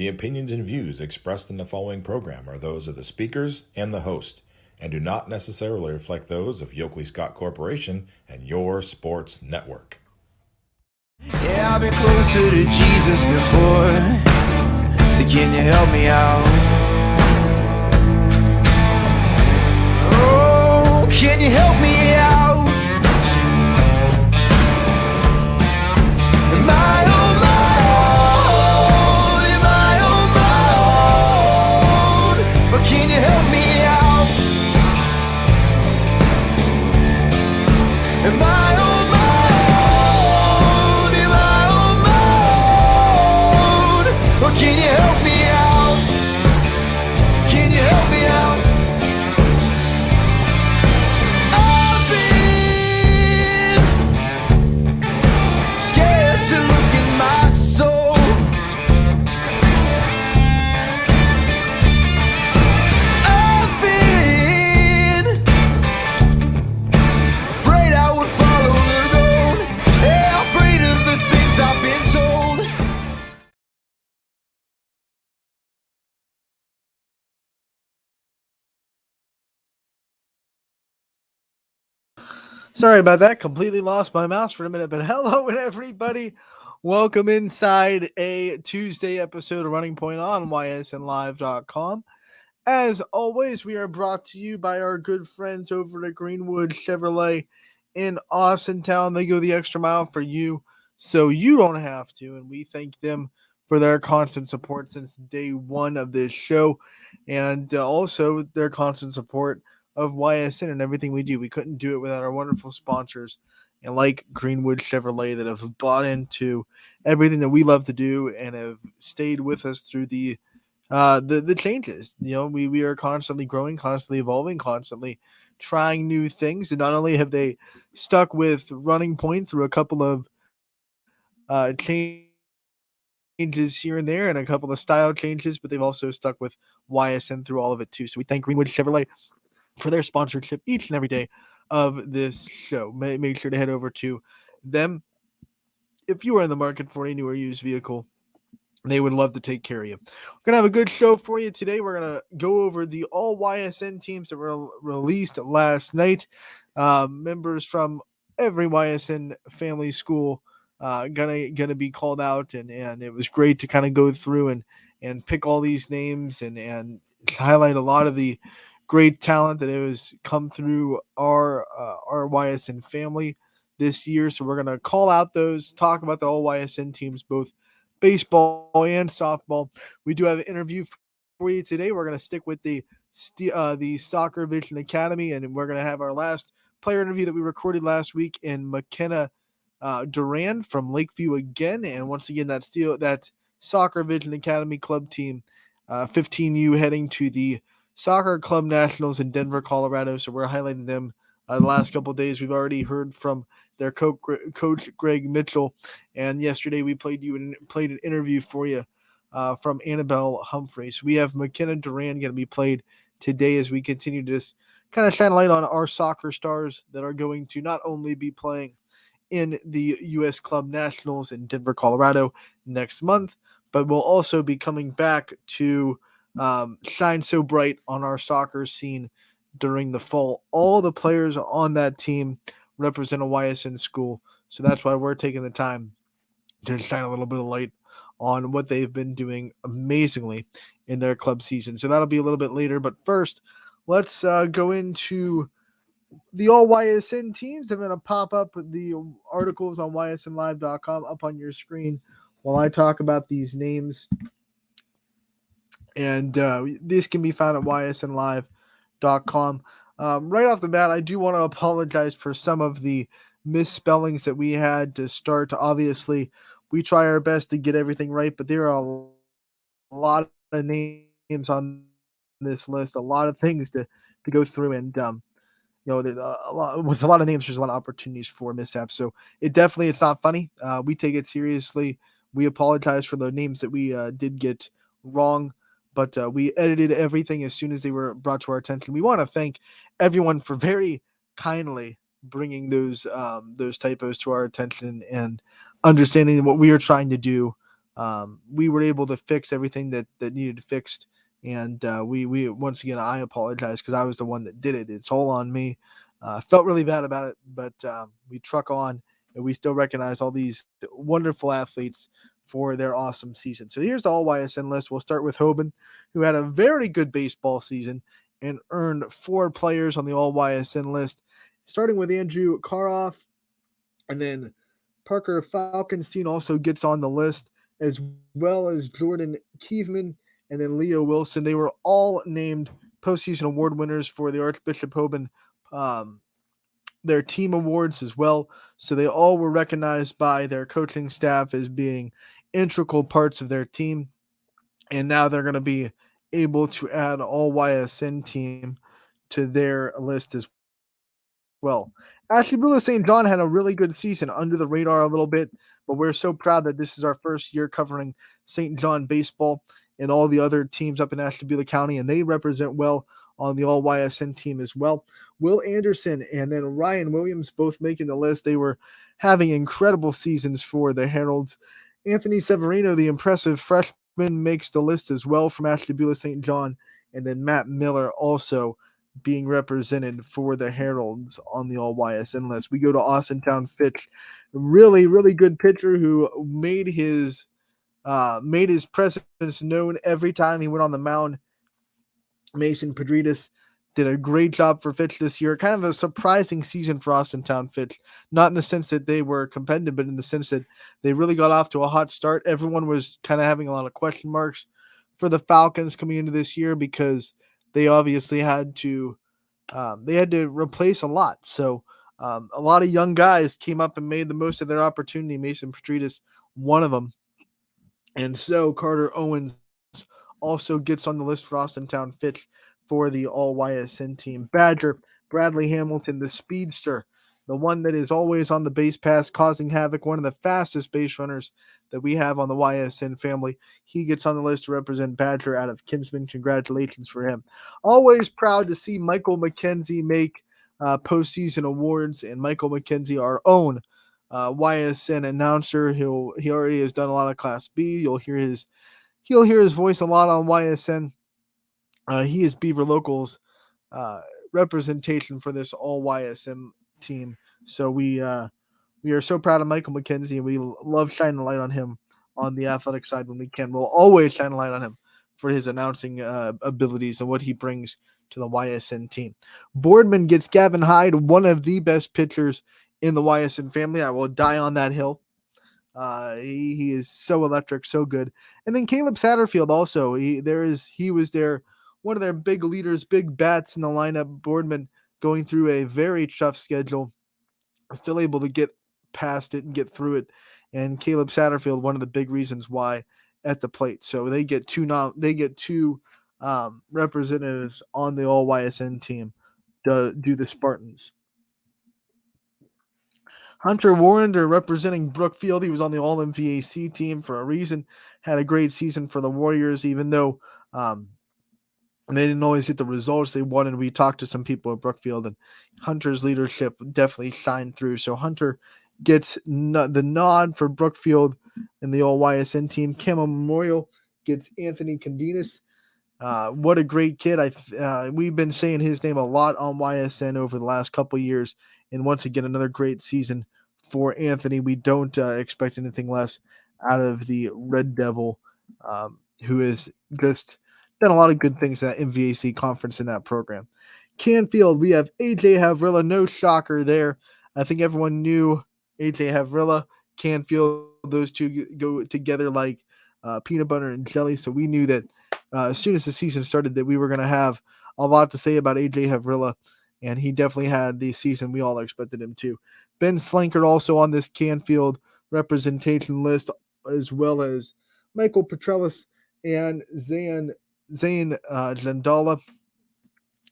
The opinions and views expressed in the following program are those of the speakers and the host, and do not necessarily reflect those of Yoakley Scott Corporation and your sports network. Yeah, I've been closer to Jesus before, so can you help me out? Oh, can you help me out? Am I on my own? Am I on my own? But can you help me out? Am I on my own? Am I on my own? Or can you help me out? Can you help me out? I've been scared to look in my soul. I've been afraid I would follow the road. Yeah, afraid of the things I've been told. Sorry about that. Completely lost my mouse for a minute, but hello everybody. Welcome inside a Tuesday episode of Running Point on ysnlive.com. As always, we are brought to you by our good friends over at Greenwood Chevrolet in Austintown. They go the extra mile for you so you don't have to, and we thank them for their constant support since day one of this show, and also their constant support of YSN and everything we do. We couldn't do it without our wonderful sponsors, and like Greenwood Chevrolet, that have bought into everything that we love to do and have stayed with us through the changes. You know, we are constantly growing, constantly evolving, constantly trying new things. And not only have they stuck with Running Point through a couple of changes here and there and a couple of style changes, but they've also stuck with YSN through all of it too. So we thank Greenwood Chevrolet for their sponsorship each and every day of this show. Make sure to head over to them if you are in the market for a new or used vehicle. They would love to take care of you. We're going to have a good show for you today. We're going to go over the all YSN teams that were released last night. Members from every YSN family school gonna be called out, and it was great to kind of go through and pick all these names and highlight a lot of the great talent that has come through our YSN family this year. So we're going to call out those, talk about the all YSN teams, both baseball and softball. We do have an interview for you today. We're going to stick with the Soccer Vision Academy, and we're going to have our last player interview that we recorded last week in McKenna Duran from Lakeview again. And once again, that Soccer Vision Academy club team, 15U, heading to the Soccer Club Nationals in Denver, Colorado. So we're highlighting them the last couple of days. We've already heard from their coach Greg Mitchell, and yesterday we played an interview for you from Annabelle Humphreys. We have McKenna Duran going to be played today as we continue to just kind of shine a light on our soccer stars that are going to not only be playing in the U.S. Club Nationals in Denver, Colorado next month, but will also be coming back to shine so bright on our soccer scene during the fall. All the players on that team represent a YSN school, so that's why we're taking the time to shine a little bit of light on what they've been doing amazingly in their club season. So that'll be a little bit later, but first, let's go into the all YSN teams. I'm going to pop up the articles on ysnlive.com up on your screen while I talk about these names. And this can be found at ysnlive.com. Right off the bat, I do want to apologize for some of the misspellings that we had to start. Obviously, we try our best to get everything right, but there are a lot of names on this list, a lot of things to go through, and with a lot of names, there's a lot of opportunities for mishaps. So it's not funny. We take it seriously. We apologize for the names that we did get wrong, but we edited everything as soon as they were brought to our attention. We want to thank everyone for very kindly bringing those typos to our attention and understanding what we are trying to do we were able to fix everything that needed fixed. And we once again, I apologize because I was the one that did it. It's all on me. Felt really bad about it, but we truck on, and we still recognize all these wonderful athletes for their awesome season. So here's the all YSN list. We'll start with Hoban, who had a very good baseball season and earned 4 players on the all YSN list, starting with Andrew Karoff, and then Parker Falkenstein also gets on the list, as well as Jordan Kievman and then Leo Wilson. They were all named postseason award winners for the Archbishop Hoban, their team awards as well. So they all were recognized by their coaching staff as being integral parts of their team. And now they're going to be able to add all YSN team to their list as well. Ashtabula St. John had a really good season, under the radar a little bit, but we're so proud that this is our first year covering St. John baseball and all the other teams up in Ashtabula County, and they represent well on the all YSN team as well. Will Anderson and then Ryan Williams both making the list. They were having incredible seasons for the Heralds. Anthony Severino, the impressive freshman, makes the list as well from Ashtabula St. John, and then Matt Miller also being represented for the Heralds on the all YSN list. We go to Austintown Fitch, really, really good pitcher who made his presence known every time he went on the mound. Mason Pedritas did a great job for Fitch this year. Kind of a surprising season for Austintown Fitch, not in the sense that they were competitive, but in the sense that they really got off to a hot start. Everyone was kind of having a lot of question marks for the Falcons coming into this year because they obviously had to replace a lot. So a lot of young guys came up and made the most of their opportunity. Mason Pedritas, one of them. And so Carter Owens also gets on the list for Austintown Fitch for the all YSN team. Badger, Bradley Hamilton, the speedster, the one that is always on the base pass, causing havoc, one of the fastest base runners that we have on the YSN family. He gets on the list to represent Badger out of Kinsman. Congratulations for him. Always proud to see Michael McKenzie make postseason awards, and Michael McKenzie, our own YSN announcer. He already has done a lot of Class B. You'll hear his voice a lot on YSN. He is Beaver Locals representation for this all YSN team. So we are so proud of Michael McKenzie, and we love shining a light on him on the athletic side when we can. We'll always shine a light on him for his announcing abilities and what he brings to the YSN team. Boardman gets Gavin Hyde, one of the best pitchers in the YSN family. I will die on that hill. He is so electric, so good. And then Caleb Satterfield also. He was one of their big leaders, big bats in the lineup. Boardman going through a very tough schedule, still able to get past it and get through it. And Caleb Satterfield, one of the big reasons why at the plate. So they get two representatives on the all YSN team to do the Spartans. Hunter Warrender representing Brookfield. He was on the all MVAC team for a reason. Had a great season for the Warriors, even though they didn't always get the results they wanted. We talked to some people at Brookfield, and Hunter's leadership definitely shined through. So Hunter gets the nod for Brookfield in the all YSN team. Camo Memorial gets Anthony Candinas. What a great kid. We've been saying his name a lot on YSN over the last couple of years. And once again, another great season for Anthony. We don't expect anything less out of the Red Devil, who has just done a lot of good things in that MVAC conference in that program. Canfield, we have AJ Havrilla. No shocker there. I think everyone knew AJ Havrilla, Canfield, those two go together like peanut butter and jelly. So we knew that as soon as the season started that we were going to have a lot to say about AJ Havrilla, and he definitely had the season we all expected him to. Ben Slankert also on this Canfield representation list, as well as Michael Petrellis and Zane Jandala.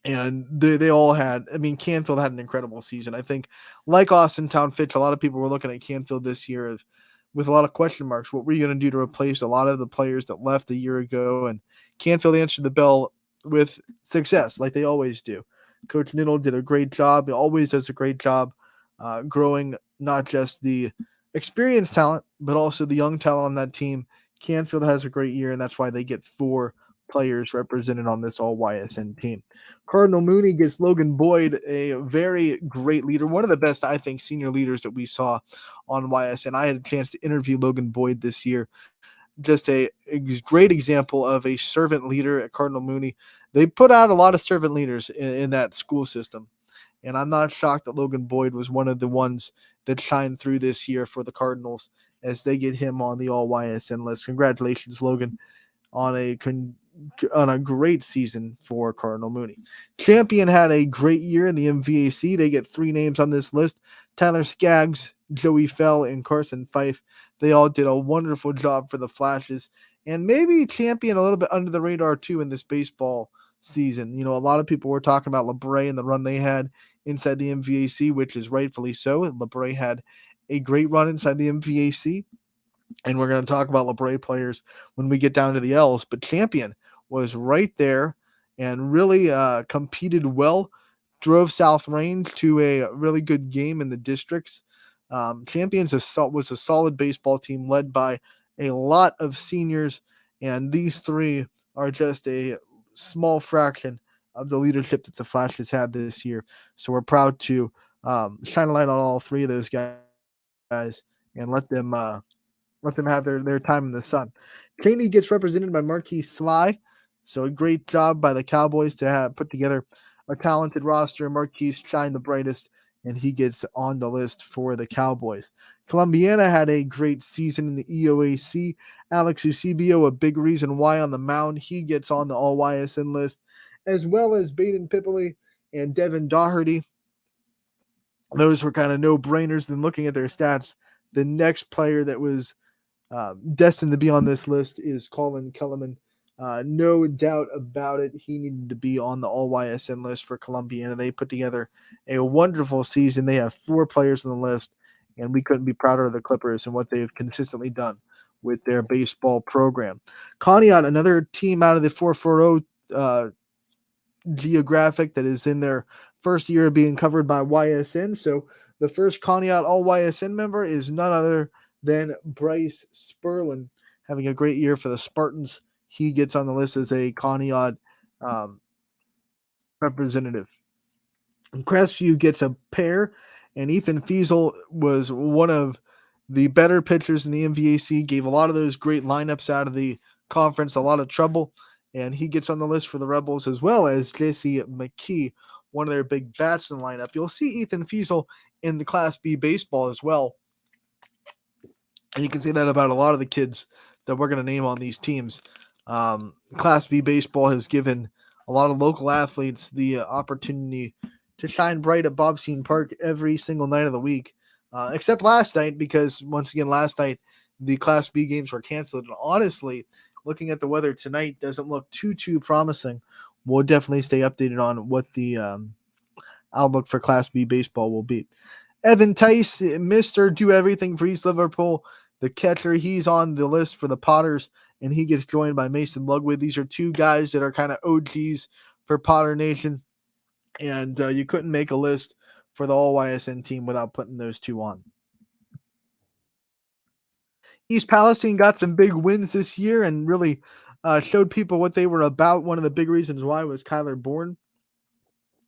And they all had, Canfield had an incredible season. I think, like Austintown Fitch, a lot of people were looking at Canfield this year with a lot of question marks. What were you going to do to replace a lot of the players that left a year ago? And Canfield answered the bell with success, like they always do. Coach Niddle did a great job. He always does a great job growing not just the experienced talent, but also the young talent on that team, Canfield has a great year, and that's why they get 4 players represented on this all YSN team. Cardinal Mooney gets Logan Boyd, a very great leader, one of the best, I think, senior leaders that we saw on YSN. I had a chance to interview Logan Boyd this year. Just a great example of a servant leader at Cardinal Mooney. They put out a lot of servant leaders in that school system. And I'm not shocked that Logan Boyd was one of the ones that shined through this year for the Cardinals as they get him on the all YSN list. Congratulations, Logan, on a great season for Cardinal Mooney. Champion had a great year in the MVAC. They get 3 names on this list: Tyler Skaggs, Joey Fell, and Carson Fife. They all did a wonderful job for the Flashes, and maybe Champion a little bit under the radar too in this baseball season. You know, a lot of people were talking about LeBray and the run they had inside the MVAC, which is rightfully so. LeBray had a great run inside the MVAC. And we're going to talk about LeBray players when we get down to the L's. But Champion was right there and really competed well, drove South Range to a really good game in the districts. Champions was a solid baseball team led by a lot of seniors, and these 3 are just a small fraction of the leadership that the Flash has had this year. So we're proud to shine a light on all 3 of those guys and let them have their time in the sun. Cheney gets represented by Marquis Sly. So a great job by the Cowboys to have put together a talented roster. Marquis shined the brightest, and he gets on the list for the Cowboys. Columbiana had a great season in the EOAC. Alex Eusebio, a big reason why on the mound. He gets on the all YSN list, as well as Baden Pippley and Devin Doherty. Those were kind of no-brainers. Then looking at their stats, the next player that was destined to be on this list is Colin Kellerman. No doubt about it. He needed to be on the all YSN list for Columbiana. They put together a wonderful season. They have 4 players on the list, and we couldn't be prouder of the Clippers and what they've consistently done with their baseball program. Conneaut, another team out of the 440 geographic that is in their first year of being covered by YSN. So the first Conneaut all YSN member is none other than Bryce Sperlin, having a great year for the Spartans. He gets on the list as a Conneaut representative. And Crestview gets a pair, and Ethan Fiesel was one of the better pitchers in the MVAC, gave a lot of those great lineups out of the conference a lot of trouble, and he gets on the list for the Rebels, as well as Jesse McKee, one of their big bats in the lineup. You'll see Ethan Fiesel in the Class B baseball as well. And you can say that about a lot of the kids that we're going to name on these teams. Class B baseball has given a lot of local athletes the opportunity to shine bright at Bobstein Park every single night of the week, except last night, because once again, last night, the Class B games were canceled. And honestly, looking at the weather tonight doesn't look too promising. We'll definitely stay updated on what the outlook for Class B baseball will be. Evan Tice, Mr. Do Everything for East Liverpool, the catcher, he's on the list for the Potters, and he gets joined by Mason Lugwood. These are 2 guys that are kind of OGs for Potter Nation, and you couldn't make a list for the all YSN team without putting those 2 on. East Palestine got some big wins this year and really showed people what they were about. One of the big reasons why was Kyler Bourne.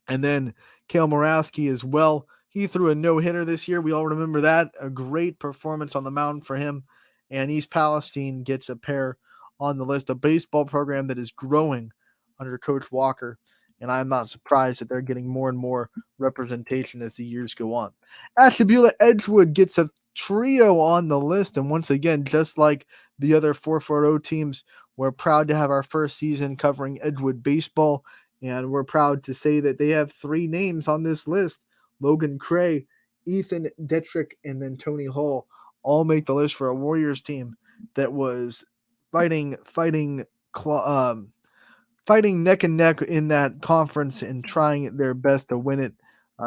And then Kale Morawski as well. He threw a no-hitter this year. We all remember that. A great performance on the mound for him. And East Palestine gets a pair on the list. A baseball program that is growing under Coach Walker. And I'm not surprised that they're getting more and more representation as the years go on. Ashtabula Edgewood gets a trio on the list. And once again, just like the other 440 teams, we're proud to have our first season covering Edgewood baseball. And we're proud to say that they have 3 names on this list: Logan Cray, Ethan Detrick, and then Tony Hall all make the list for a Warriors team that was fighting neck and neck in that conference and trying their best to win it.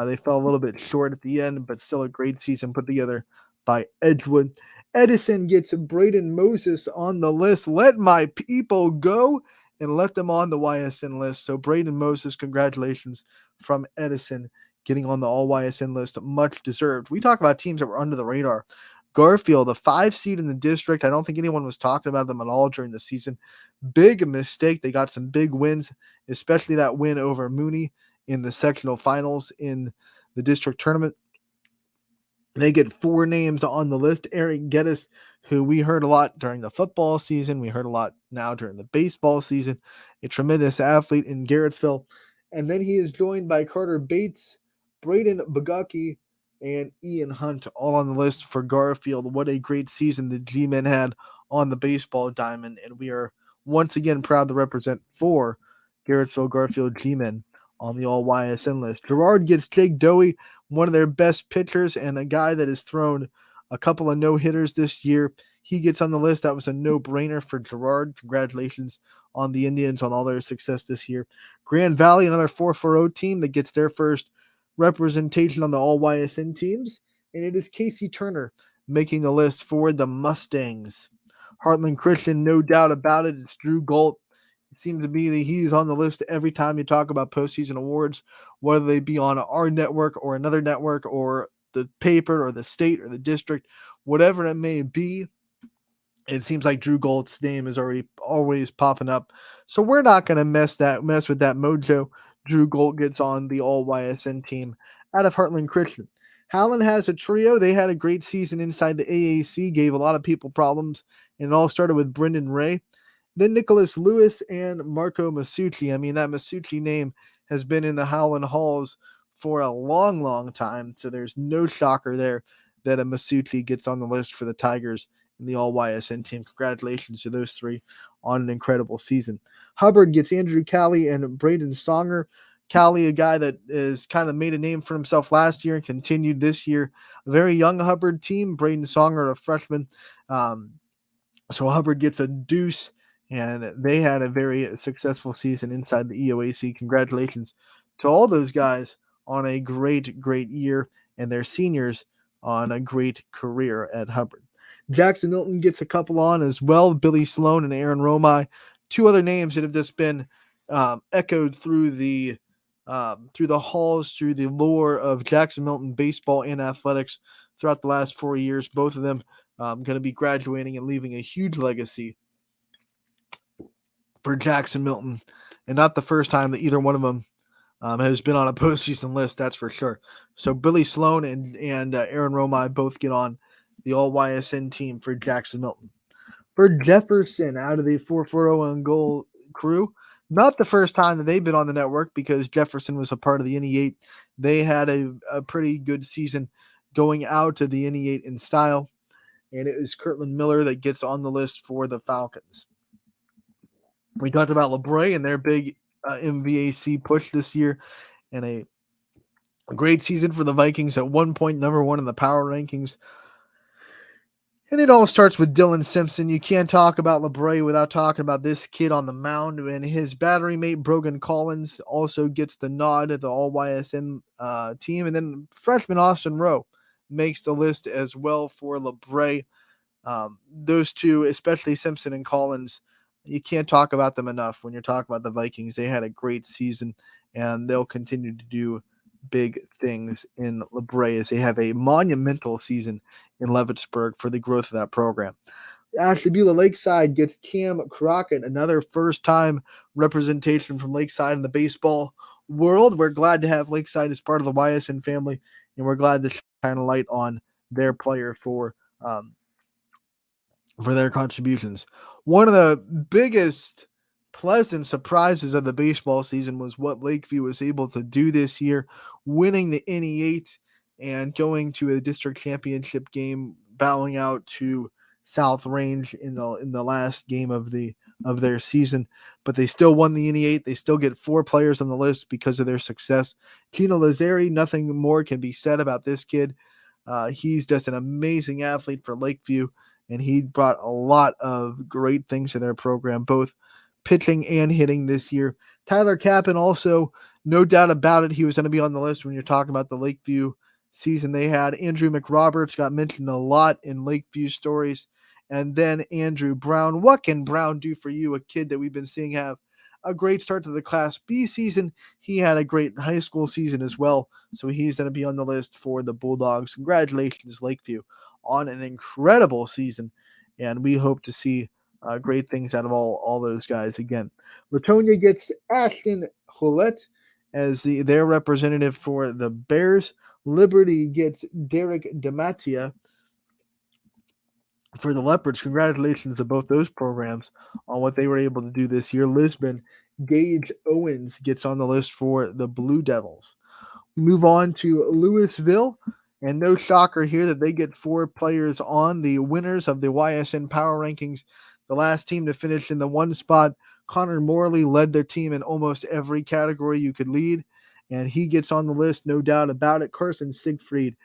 They fell a little bit short at the end, but still a great season put together by Edgewood. Edison gets Braden Moses on the list. Let my people go, and let them on the YSN list. So Braden Moses, congratulations from Edison, getting on the all YSN list. Much deserved. We talk about teams that were under the radar. Garfield, the 5 seed in the district. I don't think anyone was talking about them at all during the season. Big mistake. They got some big wins, especially that win over Mooney in the sectional finals in the district tournament. They get 4 names on the list. Eric Geddes, who we heard a lot during the football season. We heard a lot now during the baseball season. A tremendous athlete in Garrettsville. And then he is joined by Carter Bates, Braden Bugaki, and Ian Hunt, all on the list for Garfield. What a great season the G-Men had on the baseball diamond. And we are once again proud to represent for Garrettsville Garfield G-Men on the All-YSN list. Girard gets Jake Dowie, one of their best pitchers and a guy that has thrown a couple of no-hitters this year. He gets on the list. That was a no-brainer for Girard. Congratulations on the Indians on all their success this year. Grand Valley, another 4-4-0 team that gets their first representation on the All-YSN teams. And it is Casey Turner making the list for the Mustangs. Heartland Christian, no doubt about it. It's Drew Galt. It seems to be that he's on the list every time you talk about postseason awards, whether they be on our network or another network or the paper or the state or the district, whatever it may be. It seems like Drew Galt's name is always popping up. So we're not going to mess with that mojo. Drew Galt gets on the All-YSN team out of Heartland Christian. Howland has a trio. They had a great season inside the AAC, gave a lot of people problems, and it all started with Brendan Ray. Then Nicholas Lewis and Marco Masucci. I mean, that Masucci name has been in the Howland halls for a long, long time, so there's no shocker there that a Masucci gets on the list for the Tigers in the All-YSN team. Congratulations to those 3 on an incredible season. Hubbard gets Andrew Calley and Braden Songer. Calley, a guy that has kind of made a name for himself last year and continued this year. A very young Hubbard team. Braden Songer, a freshman. So Hubbard gets a deuce, and they had a very successful season inside the EOAC. Congratulations to all those guys on a great, great year, and their seniors on a great career at Hubbard. Jackson Milton gets a couple on as well, Billy Sloan and Aaron Romai, 2 other names that have just been echoed through the halls, through the lore of Jackson Milton baseball and athletics throughout the last 4 years. Both of them going to be graduating and leaving a huge legacy for Jackson Milton, and not the first time that either one of them has been on a postseason list, that's for sure. So Billy Sloan and Aaron Romai both get on the All-YSN team for Jackson Milton. For Jefferson, out of the 4-4-0 on goal crew, not the first time that they've been on the network, because Jefferson was a part of the NE8. They had a pretty good season going out to the NE8 in style, and it was Kirtland Miller that gets on the list for the Falcons. We talked about LeBray and their big MVAC push this year, and a great season for the Vikings, at one point number 1 in the power rankings. And it all starts with Dylan Simpson. You can't talk about LeBray without talking about this kid on the mound, and his battery mate Brogan Collins also gets the nod at the All-YSN team. And then freshman Austin Rowe makes the list as well for LeBray. Those 2, especially Simpson and Collins, you can't talk about them enough when you're talking about the Vikings. They had a great season, and they'll continue to do big things in LeBray as they have a monumental season in Leavittsburg for the growth of that program. Ashtabula Lakeside gets Cam Crockett, another first-time representation from Lakeside in the baseball world. We're glad to have Lakeside as part of the YSN family, and we're glad to shine a light on their player for their contributions. One of the biggest pleasant surprises of the baseball season was what Lakeview was able to do this year, winning the NE8 and going to a district championship game, bowing out to South Range in the last game of their season. But they still won the NE8. They still get 4 players on the list because of their success. Gino Lazzari, nothing more can be said about this kid. He's just an amazing athlete for Lakeview, and he brought a lot of great things to their program, both pitching and hitting this year. Tyler Kappen also, no doubt about it, he was going to be on the list when you're talking about the Lakeview season they had. Andrew McRoberts got mentioned a lot in Lakeview stories. And then Andrew Brown. What can Brown do for you, a kid that we've been seeing have a great start to the Class B season? He had a great high school season as well, so he's going to be on the list for the Bulldogs. Congratulations, Lakeview, on an incredible season, and we hope to see great things out of all those guys again. Latonia gets Ashton Hulett as their representative for the Bears. Liberty gets Derek DeMattia for the Leopards. Congratulations to both those programs on what they were able to do this year. Lisbon, Gage Owens gets on the list for the Blue Devils. We move on to Louisville, and no shocker here that they get 4 players on the winners of the YSN Power Rankings. The last team to finish in the 1 spot, Connor Morley, led their team in almost every category you could lead, and he gets on the list, no doubt about it. Carson Siegfried,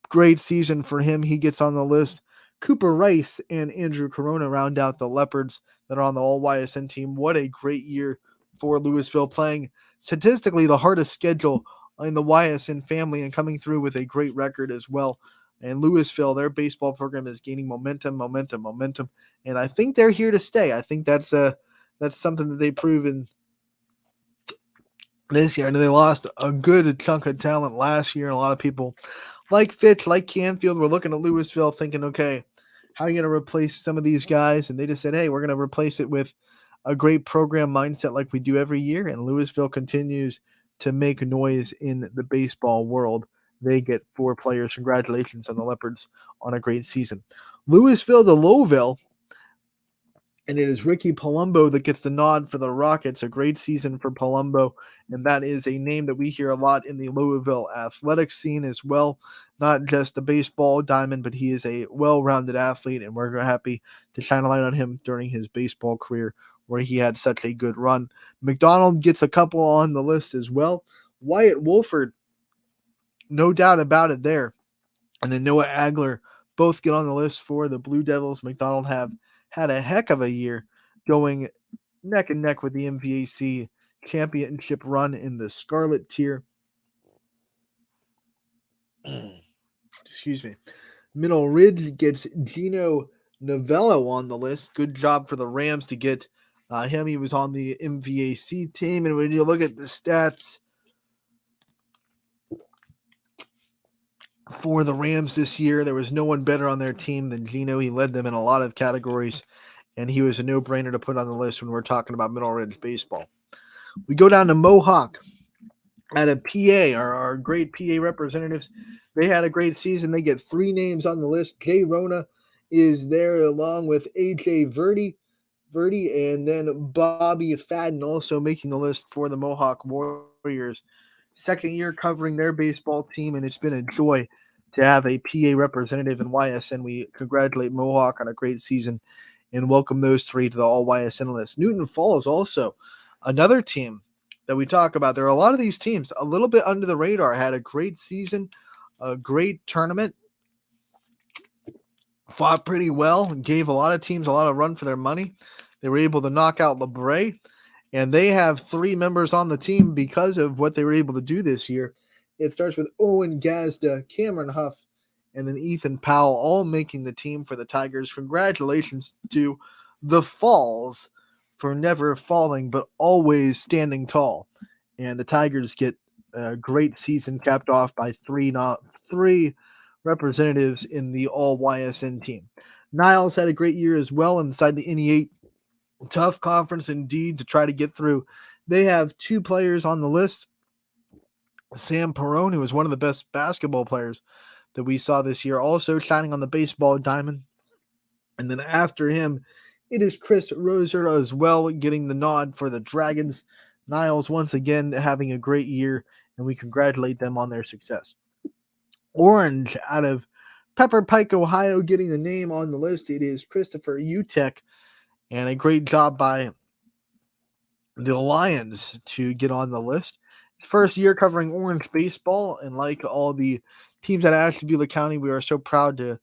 great season for him. He gets on the list. Cooper Rice and Andrew Corona round out the Leopards that are on the All-YSN team. What a great year for Louisville, playing statistically the hardest schedule in the YSN family and coming through with a great record as well. And Louisville, their baseball program is gaining momentum, and I think they're here to stay. I think that's something that they've proven this year. And they lost a good chunk of talent last year, and a lot of people like Fitch, like Canfield, were looking at Louisville thinking, okay, how are you going to replace some of these guys? And they just said, hey, we're going to replace it with a great program mindset like we do every year. And Louisville continues to make noise in the baseball world. They get 4 players. Congratulations on the Leopards on a great season. Louisville to Lowville, and it is Ricky Palumbo that gets the nod for the Rockets. A great season for Palumbo, and that is a name that we hear a lot in the Louisville athletics scene as well. Not just a baseball diamond, but he is a well-rounded athlete, and we're happy to shine a light on him during his baseball career where he had such a good run. McDonald gets a couple on the list as well. Wyatt Wolford, no doubt about it there. And then Noah Agler both get on the list for the Blue Devils. McDonald have had a heck of a year, going neck and neck with the MVAC championship run in the Scarlet tier. Excuse me. Middle Ridge gets Gino Novello on the list. Good job for the Rams to get him. He was on the MVAC team, and when you look at the stats for the Rams this year, there was no one better on their team than Gino. He led them in a lot of categories, and he was a no-brainer to put on the list when we're talking about Middle Ridge baseball. We go down to Mohawk at a PA, our great PA representatives. They had a great season. They get 3 names on the list. Jay Rona is there along with AJ Verdi, and then Bobby Fadden also making the list for the Mohawk Warriors. Second year covering their baseball team, and it's been a joy to have a PA representative in YSN. We congratulate Mohawk on a great season and welcome those 3 to the All YSN list. Newton Falls also another team that we talk about. There are a lot of these teams a little bit under the radar. Had a great season, a great tournament, fought pretty well, and gave a lot of teams a lot of run for their money. They were able to knock out LeBray, and they have 3 members on the team because of what they were able to do this year. It starts with Owen Gazda, Cameron Huff, and then Ethan Powell, all making the team for the Tigers. Congratulations to the Falls for never falling, but always standing tall. And the Tigers get a great season capped off by 3 representatives in the All YSN team. Niles had a great year as well inside the NE8. Tough conference indeed to try to get through. They have 2 players on the list. Sam Perone, who was one of the best basketball players that we saw this year, also shining on the baseball diamond. And then after him, it is Chris Roser as well, getting the nod for the Dragons. Niles once again having a great year, and we congratulate them on their success. Orange out of Pepper Pike, Ohio, getting the name on the list. It is Christopher Utek, and a great job by the Lions to get on the list. First year covering Orange baseball, and like all the teams at Ashtabula County, we are so proud to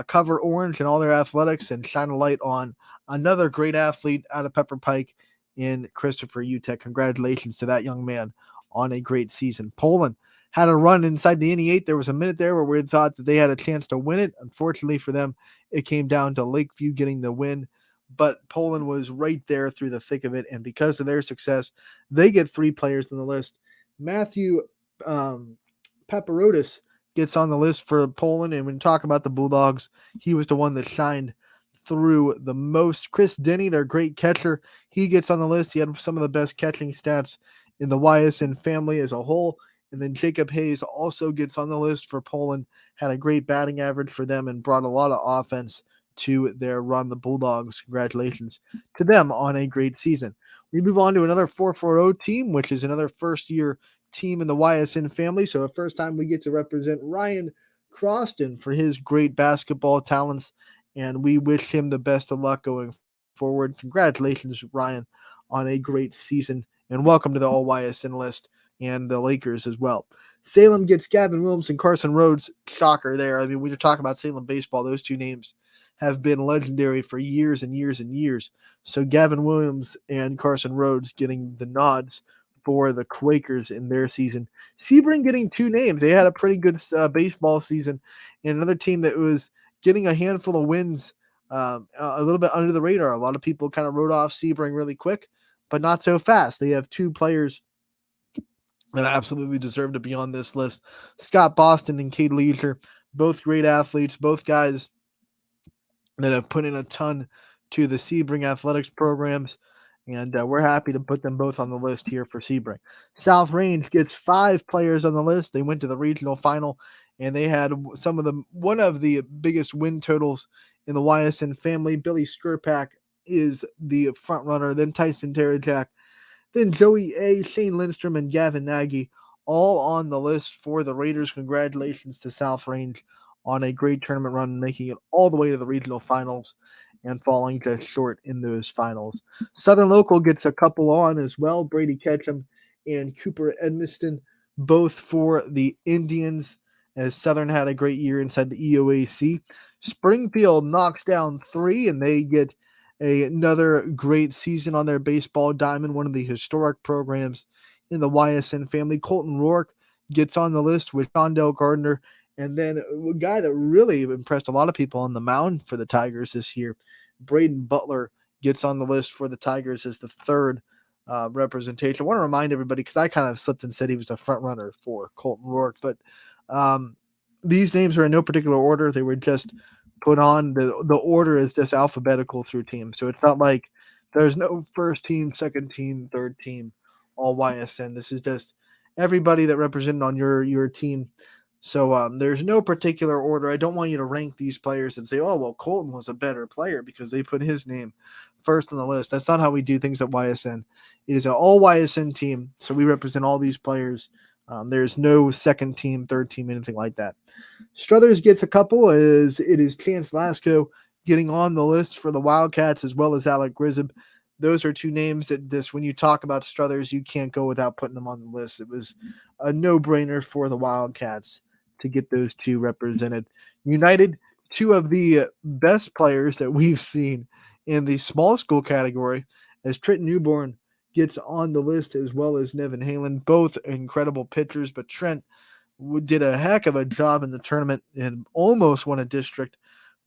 cover Orange and all their athletics and shine a light on another great athlete out of Pepper Pike in Christopher Utek. Congratulations to that young man on a great season. Poland had a run inside the NE8. There was a minute there where we thought that they had a chance to win it. Unfortunately for them, it came down to Lakeview getting the win. But Poland was right there through the thick of it, and because of their success, they get 3 players on the list. Matthew Paparotis gets on the list for Poland. And when you talk about the Bulldogs, he was the one that shined through the most. Chris Denny, their great catcher, he gets on the list. He had some of the best catching stats in the Ysn family as a whole. And then Jacob Hayes also gets on the list for Poland, had a great batting average for them and brought a lot of offense to their run. The Bulldogs, congratulations to them on a great season. We move on to another 440 team, which is another first-year team in the Ysn family. So the first time we get to represent Ryan Croston for his great basketball talents, and we wish him the best of luck going forward. Congratulations, Ryan, on a great season, and welcome to the All-Ysn list and the Lakers as well. Salem gets Gavin Williams and Carson Rhodes. Shocker there. I mean, when you're talking about Salem baseball, those two names have been legendary for years and years and years. So Gavin Williams and Carson Rhodes getting the nods for the Quakers in their season. Sebring getting two names. They had a pretty good baseball season. And another team that was getting a handful of wins a little bit under the radar. A lot of people kind of wrote off Sebring really quick, but not so fast. They have two players that absolutely deserve to be on this list. Scott Boston and Cade Leisure, both great athletes, both guys that have put in a ton to the Sebring athletics programs, and we're happy to put them both on the list here for Sebring. South Range gets 5 players on the list. They went to the regional final, and they had one of the biggest win totals in the Ysn family. Billy Skirpak is the front runner, then Tyson Terajak, then Joey A., Shane Lindstrom, and Gavin Nagy, all on the list for the Raiders. Congratulations to South Range on a great tournament run, making it all the way to the regional finals and falling just short in those finals. Southern Local gets a couple on as well, Brady Ketchum and Cooper Edmiston, both for the Indians, as Southern had a great year inside the EOAC. Springfield knocks down 3, and they get another great season on their baseball diamond, one of the historic programs in the Ysn family. Colton Rourke gets on the list with Shondell Gardner, and then a guy that really impressed a lot of people on the mound for the Tigers this year, Braden Butler, gets on the list for the Tigers as the third representation. I want to remind everybody, because I kind of slipped and said he was a front runner for Colton Rourke, but these names are in no particular order. They were just put on. The order is just alphabetical through teams. So it's not like there's no first team, second team, third team, all Ysn. This is just everybody that represented on your team. So there's no particular order. I don't want you to rank these players and say, oh, well, Colton was a better player because they put his name first on the list. That's not how we do things at Ysn. It is an all Ysn team, so we represent all these players. There's no second team, third team, anything like that. Struthers gets a couple, as it is Chance Lasco getting on the list for the Wildcats, as well as Alec Grisab. Those are two names that when you talk about Struthers, you can't go without putting them on the list. It was a no-brainer for the Wildcats to get those two represented. United, 2 of the best players that we've seen in the small school category, as Trenton Newborn gets on the list, as well as Nevin Halen, both incredible pitchers, but Trent did a heck of a job in the tournament and almost won a district,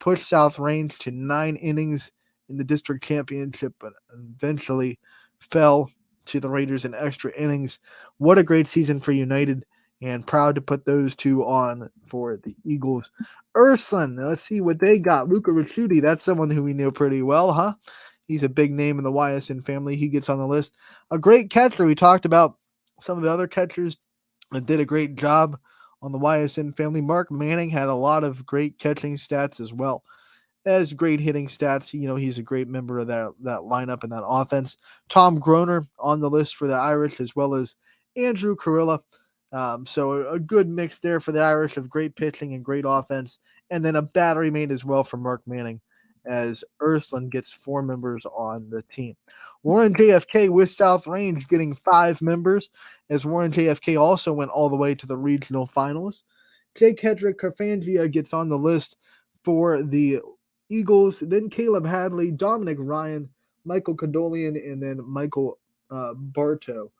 pushed South Range to 9 innings in the district championship, but eventually fell to the Raiders in extra innings. What a great season for United, and proud to put those two on for the Eagles. Ursuline, let's see what they got. Luca Ricciuti, that's someone who we know pretty well, huh? He's a big name in the Ysn family. He gets on the list. A great catcher. We talked about some of the other catchers that did a great job on the Ysn family. Mark Manning had a lot of great catching stats as well as great hitting stats. You know, he's a great member of that lineup and that offense. Tom Groner on the list for the Irish, as well as Andrew Carilla. So a good mix there for the Irish of great pitching and great offense. And then a battery mate as well for Mark Manning, as Ursuline gets 4 members on the team. Warren JFK with South Range getting 5 members, as Warren JFK also went all the way to the regional finals. Jake Hedrick Carfangia gets on the list for the Eagles, then Caleb Hadley, Dominic Ryan, Michael Condolian, and then Michael Bartow.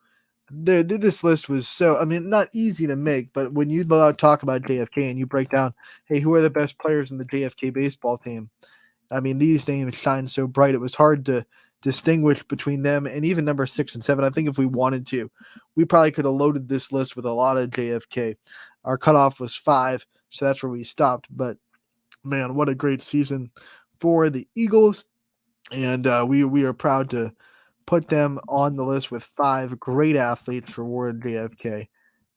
This list was not easy to make, but when you talk about JFK and you break down, hey, who are the best players in the JFK baseball team? I mean, these names shine so bright. It was hard to distinguish between them and even number 6 and 7. I think if we wanted to, we probably could have loaded this list with a lot of JFK. Our cutoff was 5, so that's where we stopped. But man, what a great season for the Eagles, and we are proud to put them on the list with 5 great athletes for Warren JFK.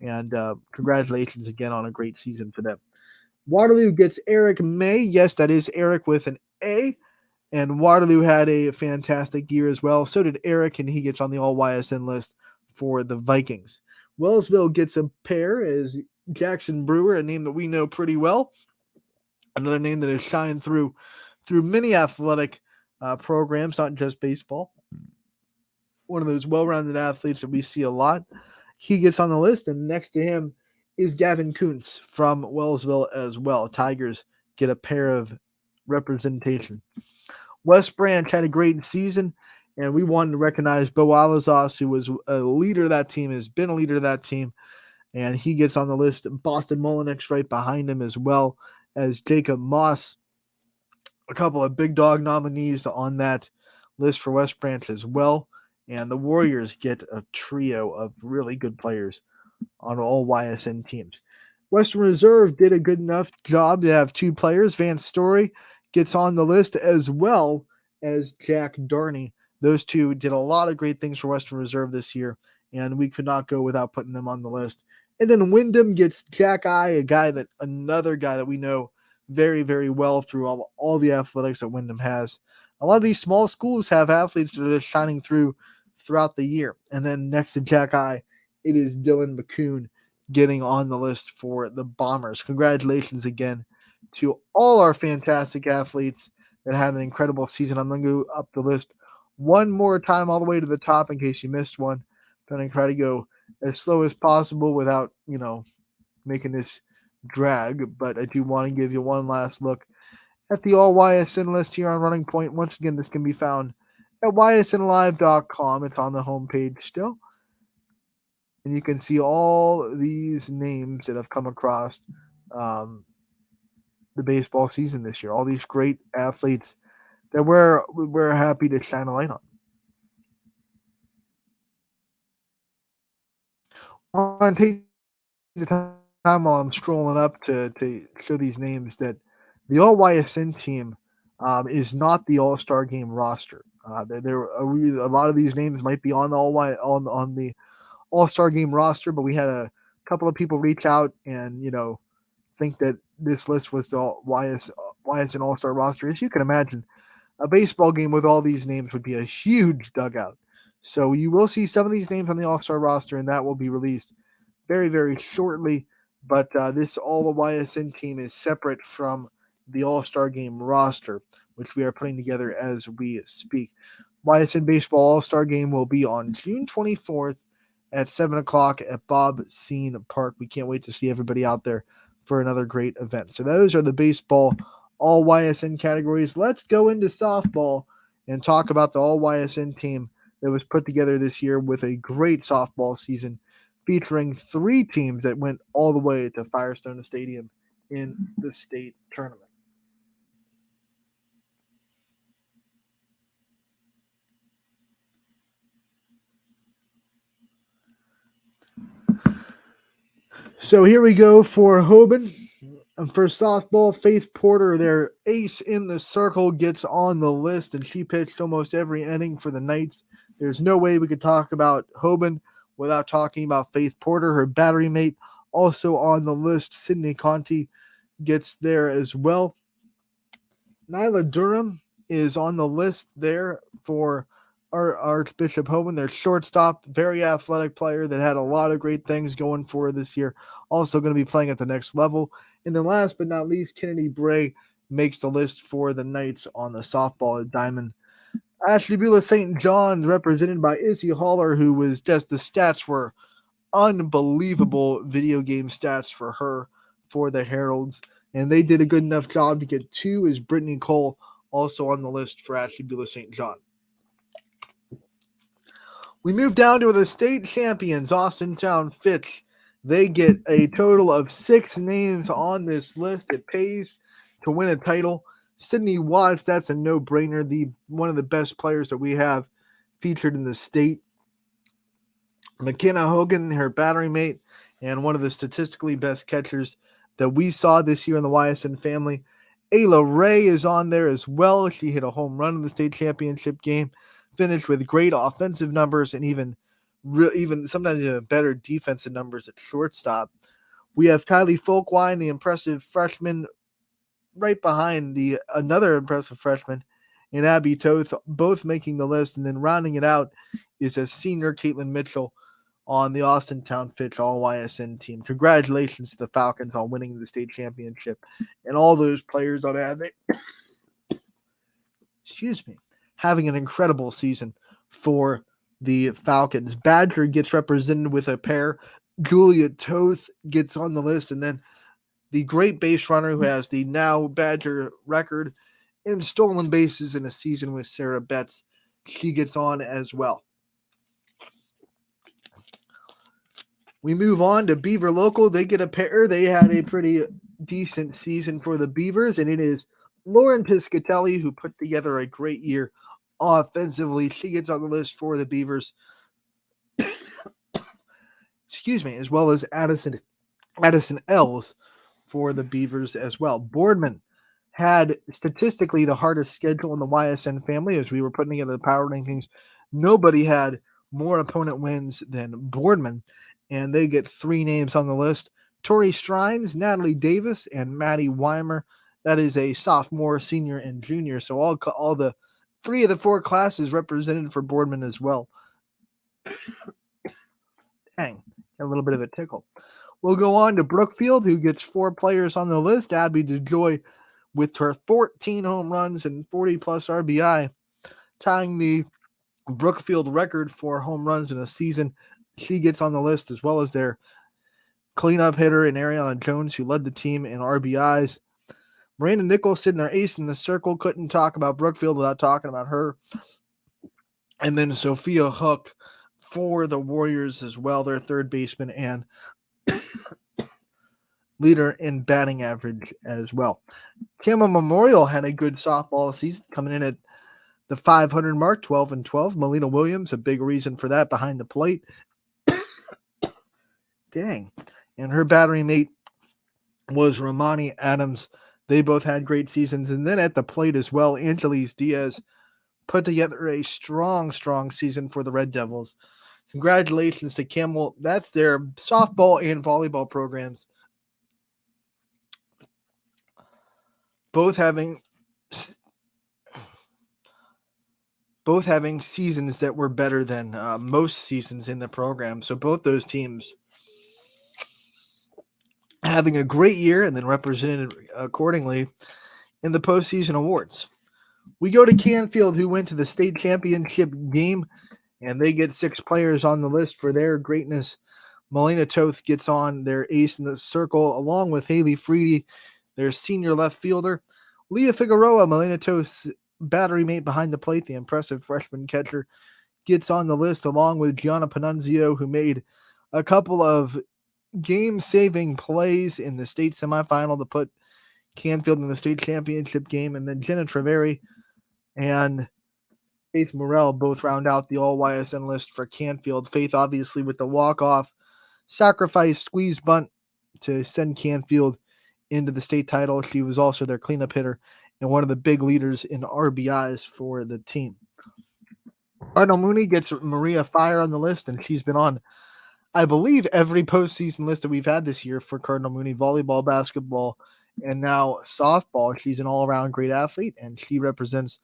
And congratulations again on a great season for them. Waterloo gets Eric May. Yes, that is Eric with an A. And Waterloo had a fantastic year as well. So did Eric, and he gets on the all YSN list for the Vikings. Wellsville gets a pair as Jackson Brewer, a name that we know pretty well. Another name that has shined through many athletic programs, not just baseball. One of those well-rounded athletes that we see a lot. He gets on the list, and next to him is Gavin Kuntz from Wellsville as well. Tigers get a pair of representation. West Branch had a great season, and we wanted to recognize Bo Alazos, who was a leader of that team, has been a leader of that team, and he gets on the list. Boston Mullinex right behind him, as well as Jacob Moss. A couple of big dog nominees on that list for West Branch as well. And the Warriors get a trio of really good players on all YSN teams. Western Reserve did a good enough job to have 2 players. Vance Story gets on the list, as well as Jack Darney. Those 2 did a lot of great things for Western Reserve this year, and we could not go without putting them on the list. And then Wyndham gets Jack I, another guy that we know very, very well through all the athletics that Wyndham has. A lot of these small schools have athletes that are just shining throughout the year. And then next to Jack I, it is Dylan McCoon getting on the list for the Bombers. Congratulations again to all our fantastic athletes that had an incredible season. I'm going to go up the list one more time all the way to the top in case you missed one. I'm going to try to go as slow as possible without, making this drag, but I do want to give you one last look at the all YSN list here on Running Point. Once again, this can be found at ysnlive.com. It's on the homepage still. And you can see all these names that have come across the baseball season this year. All these great athletes that we're happy to shine a light on. I want to take the time while I'm strolling up to show these names that the all YSN team is not the All-Star Game roster. A lot of these names might be on the on the All-Star Game roster, but we had a couple of people reach out and think that this list was the YSN All-Star roster. As you can imagine, a baseball game with all these names would be a huge dugout. So you will see some of these names on the All-Star roster, and that will be released very, very shortly. But this all the YSN team is separate from the All-Star Game roster, which we are putting together as we speak. YSN Baseball All-Star Game will be on June 24th at 7 o'clock at Bob Scene Park. We can't wait to see everybody out there for another great event. So those are the baseball all YSN categories. Let's go into softball and talk about the all YSN team that was put together this year with a great softball season featuring 3 teams that went all the way to Firestone Stadium in the state tournament. So here we go for Hoban. And for softball, Faith Porter, their ace in the circle, gets on the list, and she pitched almost every inning for the Knights. There's no way we could talk about Hoban without talking about Faith Porter, her battery mate, also on the list. Sydney Conti gets there as well. Nyla Durham is on the list there for our Archbishop Hoban, their shortstop, very athletic player that had a lot of great things going for her this year. Also going to be playing at the next level. And then last but not least, Kennedy Bray makes the list for the Knights on the softball diamond. Ashley Beulah St. John, represented by Izzy Haller, who was just, the stats were unbelievable video game stats for her for the Heralds. And they did a good enough job to get 2 as Brittany Cole also on the list for Ashley Beulah St. John. We move down to the state champions, Austintown Fitch. They get a total of 6 names on this list. It pays to win a title. Sydney Watts, that's a no-brainer. One of the best players that we have featured in the state. McKenna Hogan, her battery mate, and one of the statistically best catchers that we saw this year in the Ysn family. Ayla Ray is on there as well. She hit a home run in the state championship game, finished with great offensive numbers and even sometimes even better defensive numbers at shortstop. We have Kylie Folkwine, the impressive freshman, right behind the another impressive freshman, and Abby Toth, both making the list. And then rounding it out is a senior Caitlin Mitchell on the Austintown Fitch All YSN team. Congratulations to the Falcons on winning the state championship and all those players on having an incredible season for the Falcons. Badger gets represented with a pair. Julia Toth gets on the list, and then the great base runner who has the now Badger record in stolen bases in a season with Sarah Betts. She gets on as well. We move on to Beaver Local. They get a pair. They had a pretty decent season for the Beavers, and it is Lauren Piscatelli who put together a great year offensively. She gets on the list for the Beavers. As well as Addison Ells for the Beavers as well. Boardman had statistically the hardest schedule in the YSN family as we were putting together the power rankings. Nobody had more opponent wins than Boardman, and they get 3 names on the list. Tori Strines, Natalie Davis, and Maddie Weimer. That is a sophomore, senior, and junior. So all the 3 of the 4 classes represented for Boardman as well. Dang, a little bit of a tickle. We'll go on to Brookfield, who gets 4 players on the list. Abby DeJoy with her 14 home runs and 40-plus RBI, tying the Brookfield record for home runs in a season. She gets on the list, as well as their cleanup hitter in Ariana Jones, who led the team in RBIs. Miranda Nicholson, their ace in the circle, couldn't talk about Brookfield without talking about her. And then Sophia Hook for the Warriors as well, their third baseman and leader in batting average as well. Campbell Memorial had a good softball season, coming in at the 500 mark, 12-12. Melina Williams, a big reason for that, behind the plate. Dang. And her battery mate was Romani Adams. They both had great seasons. And then at the plate as well, Angeles Diaz put together a strong season for the Red Devils. Congratulations to Campbell. That's their softball and volleyball programs, both having seasons that were better than most seasons in the program. So both those teams having a great year and then represented accordingly in the postseason awards. We go to Canfield, who went to the state championship game, and they get 6 players on the list for their greatness. Melina Toth gets on, their ace in the circle, along with Haley Freedy, their senior left fielder. Leah Figueroa, Melina Toth's battery mate behind the plate, the impressive freshman catcher, gets on the list, along with Gianna Panunzio, who made a couple of game-saving plays in the state semifinal to put Canfield in the state championship game. And then Jenna Treveri and Faith Morrell both round out the all-YSN list for Canfield. Faith, obviously, with the walk-off sacrifice squeeze bunt to send Canfield into the state title. She was also their cleanup hitter and one of the big leaders in RBIs for the team. Arnold Mooney gets Maria Fire on the list, and she's been on, I believe, every postseason list that we've had this year for Cardinal Mooney: volleyball, basketball, and now softball. She's an all-around great athlete, and she represents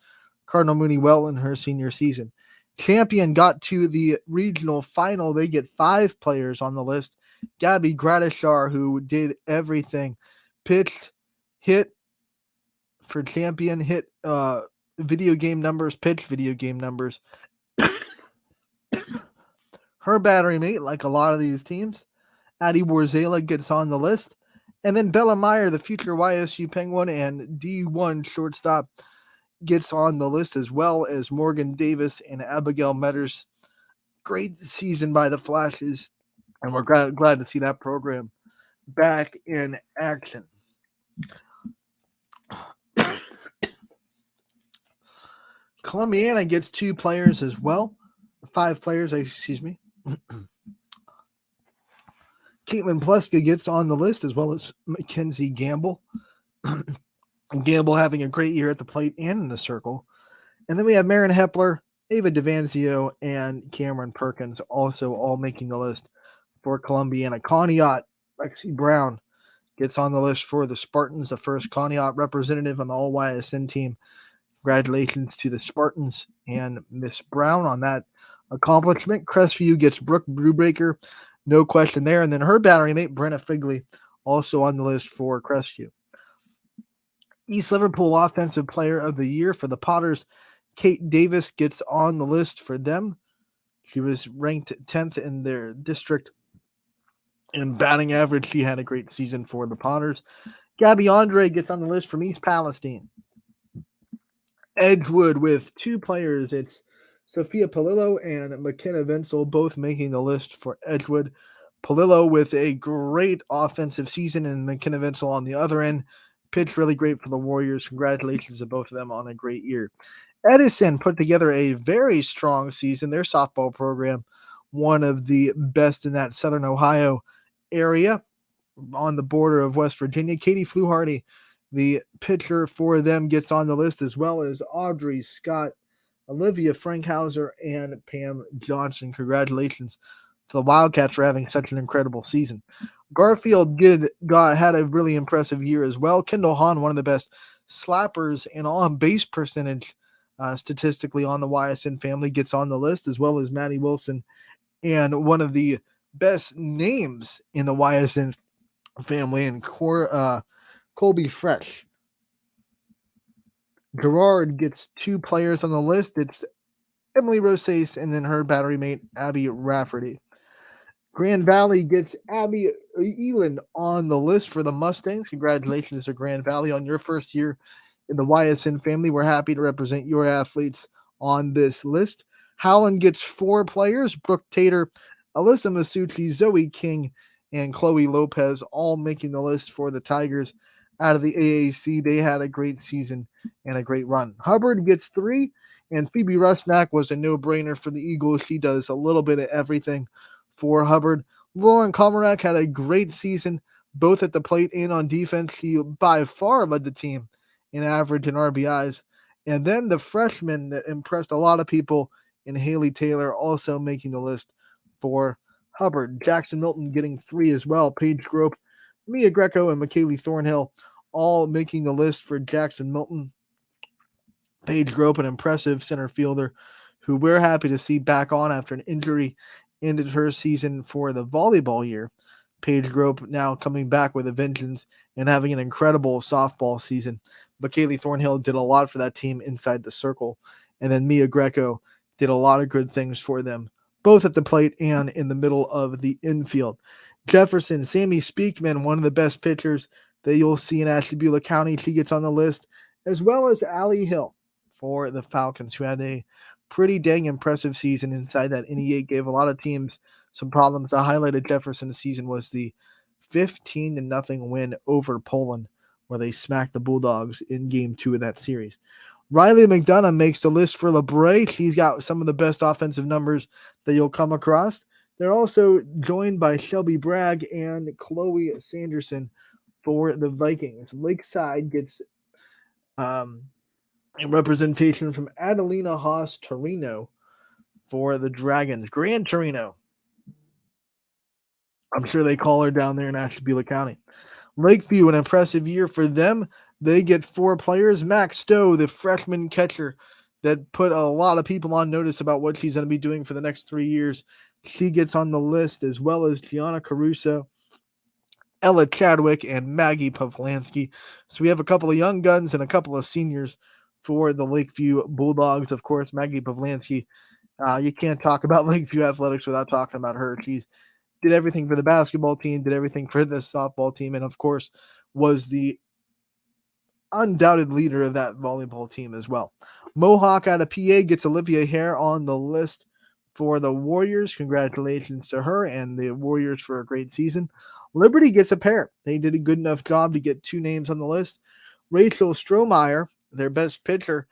Cardinal Mooney well in her senior season. Champion got to the regional final. They get 5 players on the list. Gabby Gradishar, who did everything, pitched, hit for Champion, hit video game numbers, pitched video game numbers. Her battery mate, like a lot of these teams, Addie Warzela, gets on the list. And then Bella Meyer, the future YSU Penguin and D1 shortstop, gets on the list, as well as Morgan Davis and Abigail Metters. Great season by the Flashes, and we're glad to see that program back in action. Columbiana gets 2 players as well. 5 players, excuse me. Caitlin Pleska gets on the list, as well as Mackenzie Gamble. Gamble having a great year at the plate and in the circle. And then we have Marin Hepler, Ava DeVanzio, and Cameron Perkins also all making the list for Columbiana. Conneaut, Lexi Brown gets on the list for the Spartans, the first Conneaut representative on the All-YSN team. Congratulations to the Spartans and Miss Brown on that accomplishment. Crestview gets Brooke Brubaker, no question there. And then her battery mate, Brenna Figley, also on the list for Crestview. East Liverpool Offensive Player of the Year for the Potters, Kate Davis gets on the list for them. She was ranked 10th in their district in batting average. She had a great season for the Potters. Gabby Andre gets on the list from East Palestine. Edgewood with two players. It's Sophia Palillo and McKenna Venzel both making the list for Edgewood. Palillo with a great offensive season and McKenna Venzel on the other end. Pitched really great for the Warriors. Congratulations to both of them on a great year. Edison put together a very strong season. Their softball program, one of the best in that Southern Ohio area on the border of West Virginia. Katie Fluharty, the pitcher for them, gets on the list, as well as Audrey Scott, Olivia Frankhauser, and Pam Johnson. Congratulations to the Wildcats for having such an incredible season. Garfield had a really impressive year as well. Kendall Hahn, one of the best slappers and on-base percentage statistically on the YSN family, gets on the list, as well as Maddie Wilson, and one of the best names in the YSN family, and Colby Fresh. Gerard gets two players on the list. It's Emily Rosas and then her battery mate, Abby Rafferty. Grand Valley gets Abby Eland on the list for the Mustangs. Congratulations to Grand Valley on your first year in the YSN family. We're happy to represent your athletes on this list. Howland gets four players: Brooke Tater, Alyssa Masucci, Zoe King, and Chloe Lopez, all making the list for the Tigers. Out of the AAC, they had a great season and a great run. Hubbard gets three, and Phoebe Rusnak was a no-brainer for the Eagles. She does a little bit of everything for Hubbard. Lauren Komarak had a great season, both at the plate and on defense. She by far led the team in average and RBIs. And then the freshman that impressed a lot of people in Haley Taylor also making the list for Hubbard. Jackson Milton getting three as well. Paige Grope, Mia Greco, and McKaylee Thornhill all making the list for Jackson Milton. Paige Grope, an impressive center fielder who we're happy to see back on after an injury ended her season for the volleyball year. Paige Grope now coming back with a vengeance and having an incredible softball season. McKaylee Thornhill did a lot for that team inside the circle. And then Mia Greco did a lot of good things for them, both at the plate and in the middle of the infield. Jefferson, Sammy Speakman, one of the best pitchers that you'll see in Ashtabula County. She gets on the list, as well as Allie Hill for the Falcons, who had a pretty dang impressive season inside that NE8. Gave a lot of teams some problems. The highlight of Jefferson's season was the 15-0 win over Poland, where they smacked the Bulldogs in Game 2 of that series. Riley McDonough makes the list for LeBray. She's got some of the best offensive numbers that you'll come across. They're also joined by Shelby Bragg and Chloe Sanderson for the Vikings. Lakeside gets a representation from Adelina Haas Torino for the Dragons. Gran Torino. I'm sure they call her down there in Ashtabula County. Lakeview, an impressive year for them. They get four players. Max Stowe, the freshman catcher that put a lot of people on notice about what she's going to be doing for the next 3 years. She gets on the list, as well as Gianna Caruso, Ella Chadwick, and Maggie Pavlansky. So we have a couple of young guns and a couple of seniors for the Lakeview Bulldogs. Of course, Maggie Pavlansky, you can't talk about Lakeview athletics without talking about her. She's did everything for the basketball team, did everything for the softball team, and of course was the undoubted leader of that volleyball team as well. Mohawk out of PA gets Olivia Hare on the list for the Warriors. Congratulations to her and the Warriors for a great season. Liberty gets a pair. They did a good enough job to get two names on the list. Rachel Strohmeyer, their best pitcher,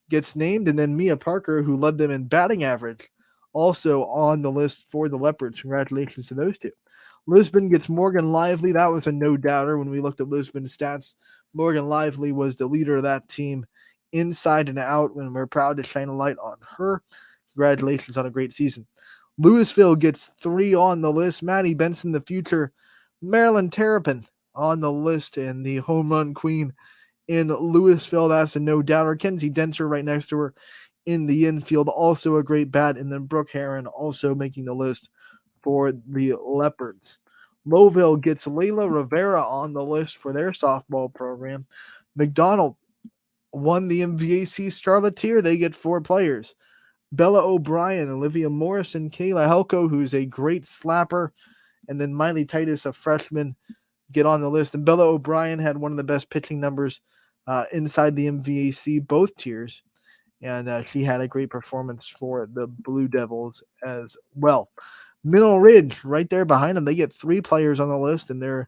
gets named, and then Mia Parker, who led them in batting average, also on the list for the Leopards. Congratulations to those two. Lisbon gets Morgan Lively. That was a no-doubter when we looked at Lisbon's stats. Morgan Lively was the leader of that team inside and out, and we're proud to shine a light on her. Congratulations on a great season. Louisville gets 3 on the list. Maddie Benson, the future Marilyn Terrapin, on the list, and the home run queen in Louisville. That's a no-doubter. Kenzie Denter right next to her in the infield, also a great bat. And then Brooke Heron also making the list for the Leopards. Lowville gets Layla Rivera on the list for their softball program. McDonald won the MVAC Scarlet Tier. They get 4 players. Bella O'Brien, Olivia Morrison, Kayla Helko, who's a great slapper, and then Miley Titus, a freshman, get on the list. And Bella O'Brien had one of the best pitching numbers inside the MVAC, both tiers, and she had a great performance for the Blue Devils as well. Mineral Ridge, right there behind them, they get 3 players on the list, and they're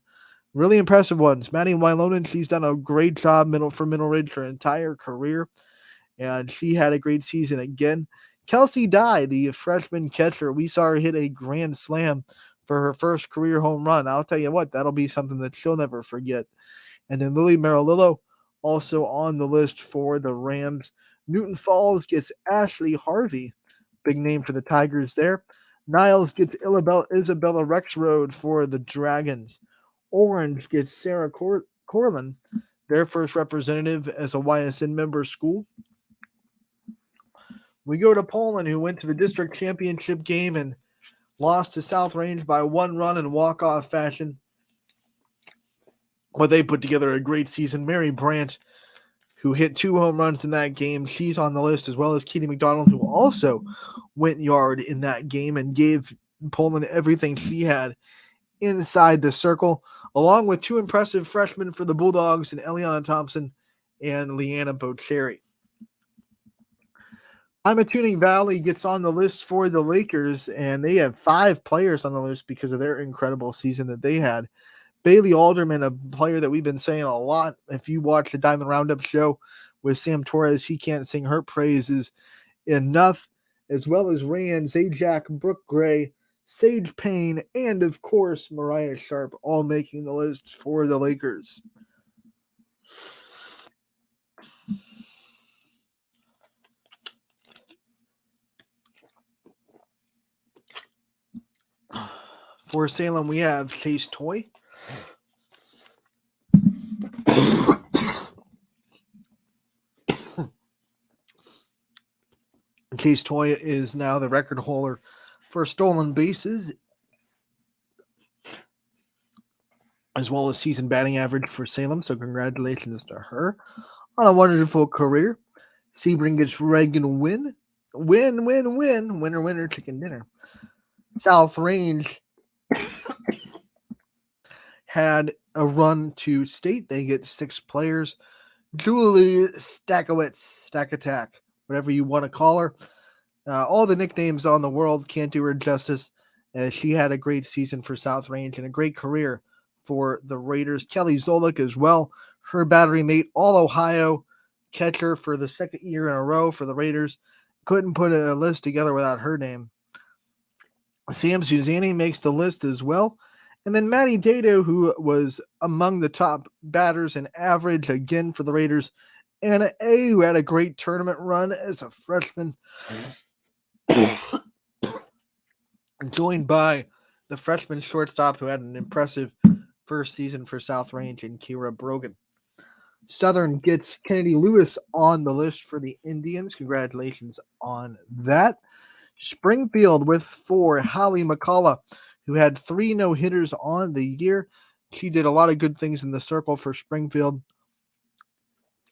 really impressive ones. Maddie Wylonen, she's done a great job for Mineral Ridge her entire career, and she had a great season again. Kelsey Dye, the freshman catcher, we saw her hit a grand slam for her first career home run. I'll tell you what, that'll be something that she'll never forget. And then Lily Marilillo, also on the list for the Rams. Newton Falls gets Ashley Harvey, big name for the Tigers there. Niles gets Isabella Rexroad for the Dragons. Orange gets Sarah Corlin, their first representative as a YSN member school. We go to Poland, who went to the district championship game and lost to South Range by 1 run in walk-off fashion. But they put together a great season. Mary Brandt, who hit 2 home runs in that game, she's on the list, as well as Katie McDonald, who also went yard in that game and gave Poland everything she had inside the circle, along with 2 impressive freshmen for the Bulldogs in Eliana Thompson and Leanna Bocherry. Tuning Valley gets on the list for the Lakers, and they have 5 players on the list because of their incredible season that they had. Bailey Alderman, a player that we've been saying a lot. If you watch the Diamond Roundup show with Sam Torres, he can't sing her praises enough, as well as Rand, Zajac, Brooke Gray, Sage Payne, and of course Mariah Sharp, all making the list for the Lakers. For Salem, we have Chase Toy. Chase Toy is now the record holder for stolen bases, as well as season batting average for Salem. So congratulations to her on a wonderful career. Sebring gets Reagan Win. Winner, chicken dinner. South Range had a run to state. They get 6 players. Julie Stack Attack, whatever you want to call her. All the nicknames on the world can't do her justice. She had a great season for South Range and a great career for the Raiders. Kelly Zolik as well, her battery mate, all Ohio catcher for the 2nd year in a row for the Raiders. Couldn't put a list together without her name. Sam Suzanne makes the list as well. And then Maddie Dado, who was among the top batters in average again for the Raiders. Anna A., who had a great tournament run as a freshman. Joined by the freshman shortstop who had an impressive first season for South Range, and Kira Brogan. Southern gets Kennedy Lewis on the list for the Indians. Congratulations on that. Springfield with 4, Holly McCullough, who had 3 no-hitters on the year. She did a lot of good things in the circle for Springfield.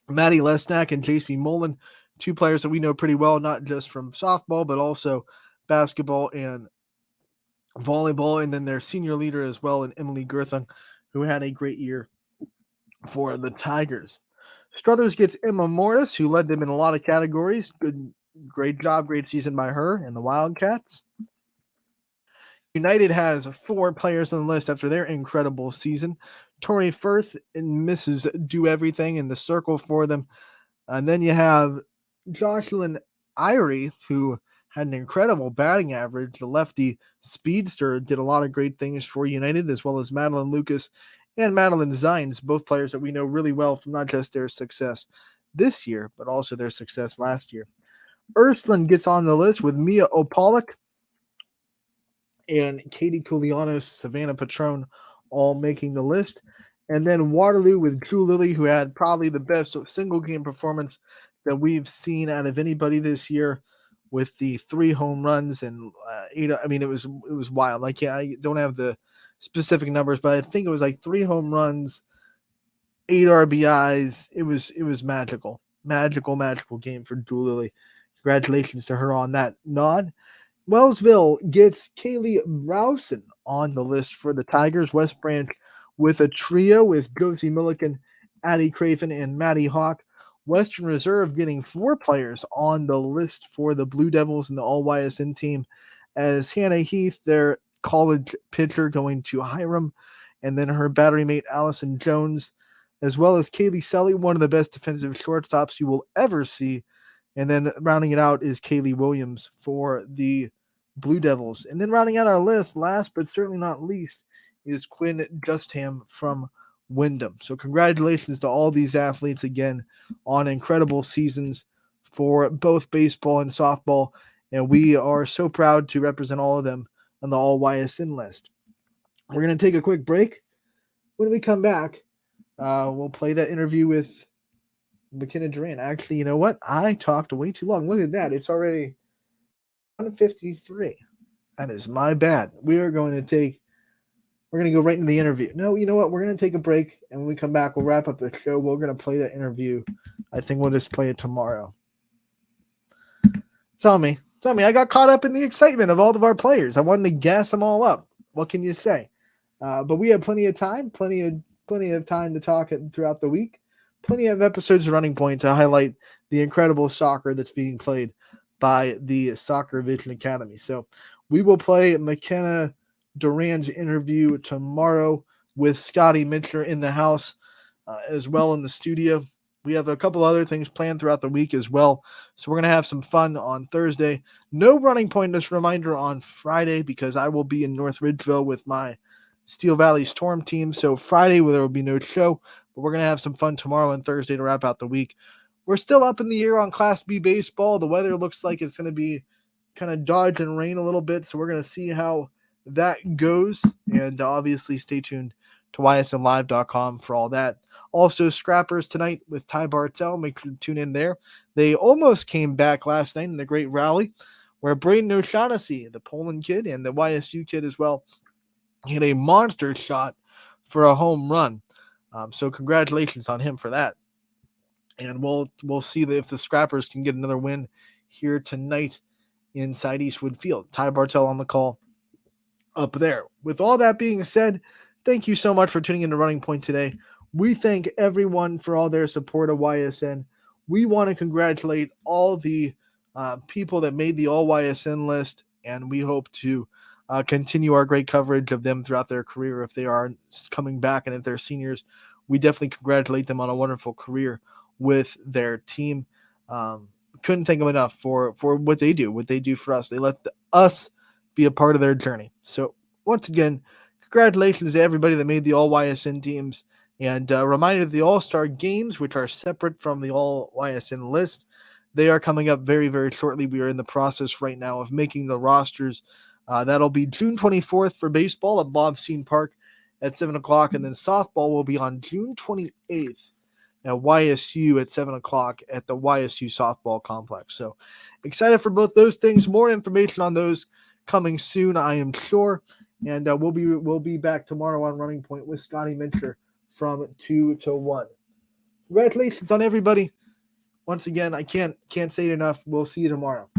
Maddie Lesnack and JC Mullen, 2 players that we know pretty well, not just from softball, but also basketball and volleyball. And then their senior leader as well, and Emily Gerthung, who had a great year for the Tigers. Struthers gets Emma Morris, who led them in a lot of categories. Great job, great season by her and the Wildcats. United has 4 players on the list after their incredible season. Tori Firth and Mrs. Do Everything in the circle for them. And then you have Jocelyn Irie, who had an incredible batting average. The lefty speedster did a lot of great things for United, as well as Madeline Lucas and Madeline Zines, both players that we know really well from not just their success this year, but also their success last year. Ysn gets on the list with Mia Opalik and Katie Koulianos, Savannah Patron, all making the list. And then Waterloo with Drew Lilly, who had probably the best single game performance that we've seen out of anybody this year, with the 3 home runs and 8. I mean, it was wild. I don't have the specific numbers, but I think it was like 3 home runs, 8 RBIs. It was magical game for Drew Lilly. Congratulations to her on that nod. Wellsville gets Kaylee Rowson on the list for the Tigers. West Branch with a trio with Josie Milliken, Addie Craven, and Maddie Hawk. Western Reserve getting 4 players on the list for the Blue Devils and the All-YSN team, as Hannah Heath, their college pitcher, going to Hiram, and then her battery mate Allison Jones, as well as Kaylee Sully, one of the best defensive shortstops you will ever see. And then rounding it out is Kaylee Williams for the Blue Devils. And then rounding out our list, last but certainly not least, is Quinn Justham from Wyndham. So congratulations to all these athletes again on incredible seasons for both baseball and softball. And we are so proud to represent all of them on the All-YSN list. We're going to take a quick break. When we come back, we'll play that interview with McKenna Durant. Actually, you know what? I talked way too long. Look at that. It's already 1:53. That is my bad. We're going to go right into the interview. No, you know what? We're going to take a break, and when we come back, we'll wrap up the show. We're going to play that interview. I think we'll just play it tomorrow. Tell me. I got caught up in the excitement of all of our players. I wanted to gas them all up. What can you say? But we have plenty of time to talk throughout the week. Plenty of episodes of Running Point to highlight the incredible soccer that's being played by the Soccer Vision Academy. So we will play McKenna Durant's interview tomorrow with Scotty Mitchell in the house, as well in the studio. We have a couple other things planned throughout the week as well. So we're going to have some fun on Thursday. No Running Point, just reminder, on Friday, because I will be in North Ridgeville with my Steel Valley Storm team. So Friday, there will be no show, but we're going to have some fun tomorrow and Thursday to wrap out the week. We're still up in the air on Class B baseball. The weather looks like it's going to be kind of dodge and rain a little bit, so we're going to see how that goes. And obviously stay tuned to ysnlive.com for all that. Also, Scrappers tonight with Ty Bartell. Make sure to tune in there. They almost came back last night in the great rally where Braden O'Shaughnessy, the Poland kid, and the YSU kid as well, hit a monster shot for a home run. So congratulations on him for that. And we'll see if the Scrappers can get another win here tonight inside Eastwood Field. Ty Bartell on the call up there. With all that being said, thank you so much for tuning in to Running Point today. We thank everyone for all their support of YSN. We want to congratulate all the people that made the All-YSN list, and we hope to continue our great coverage of them throughout their career. If they are coming back and if they're seniors, we definitely congratulate them on a wonderful career with their team. Couldn't thank them enough for what they do for us. They let us be a part of their journey. So once again, congratulations to everybody that made the All-YSN teams. And a reminder of the All-Star games, which are separate from the All-YSN list. They are coming up very, very shortly. We are in the process right now of making the rosters. That'll be June 24th for baseball at Bob Scene Park at 7 o'clock. And then softball will be on June 28th at YSU at 7 o'clock at the YSU softball complex. So excited for both those things. More information on those coming soon, I am sure. And we'll be back tomorrow on Running Point with Scotty Mincher from 2 to 1. Congratulations on everybody. Once again, I can't say it enough. We'll see you tomorrow.